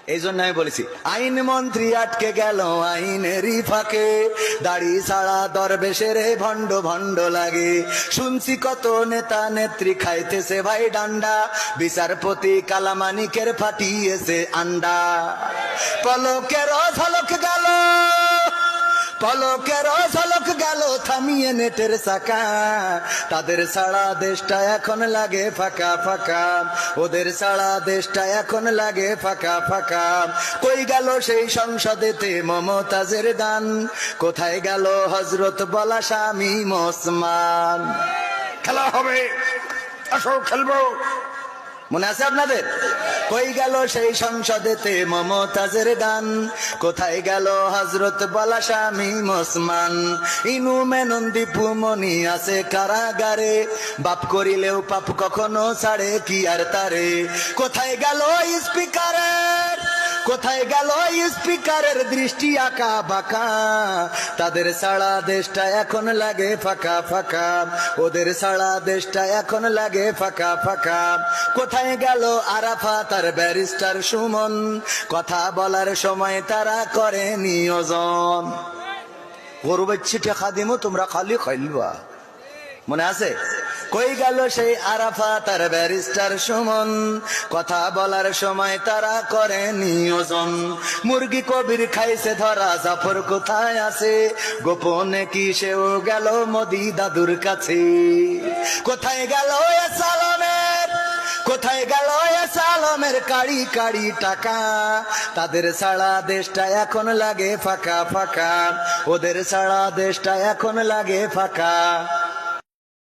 এই জন্য আমি বলেছি আইন মন্ত্রী আটকে গেল আইনেরই ফাঁকে, দাড়ি ছাড়া দরবেশের ভণ্ড ভণ্ড লাগে। শুনছি কত নেতা নেত্রী খাইতেছে ভাই ডান্ডা, বিচারপতি কালামানিকের ফাটিয়েছে আন্ডা। পলকের ঝলক গেল, পলকের ঝলক গেল থামিয়ে নেটের চাকা, তাদের ছাড়া দেশটা এখন লাগে ফাঁকা ফাঁকা, ওদের ছাড়া দেশটা এখন লাগে ফাঁকা ফাঁকা। কই গেল সেই সংসদেতে মমতাজের গান, কোথায় গেল হজরত বলা স্বামী ওসমান? খেলা হবে, আসো খেলবো। মনে আছে আপনাদের? কই গেল সেই সংসদেতে মমতাজের গান, কোথায় গেল হজরত বলা স্বামী ওসমান? ইনু মেনন দীপু মনি আছে কারাগারে, বাপ করিলেও পাপ কখনো ছাড়ে কি আর তারে। কোথায় গেল স্পিকারের, কোথায় গেল স্পিকারের দৃষ্টি আঁকা বাঁকা, তাদের ছাড়া দেশটা এখন লাগে ফাঁকা ফাঁকা, ওদের ছাড়া দেশটা এখন লাগে ফাঁকা ফাঁকা। কোথায় গেল আরাফাত আর ব্যারিস্টার সুমন, কথা বলার সময় তারা করে নিয়োজন। গরু বাচ্চি টেকা দিমো তোমরা খালি খাইলবা, মনে আছে? কই গেল সেই আরাফাত আর ব্যারিস্টার সুমন, কথা বলার সময় তারা করে নিয়োজন। মুরগি কবির খাইছে ধরা, জাফর কোথায় আছে? গোপনে কি সেও গেল মোদি দাদুর কাছে? কোথায় গেল এ সালামের, কোথায় গেল এ সালামের কাড়ি কাড়ি টাকা, তাদের ছাড়া দেশটা এখন লাগে ফাঁকা ফাঁকা, ওদের ছাড়া দেশটা এখন লাগে ফাঁকা।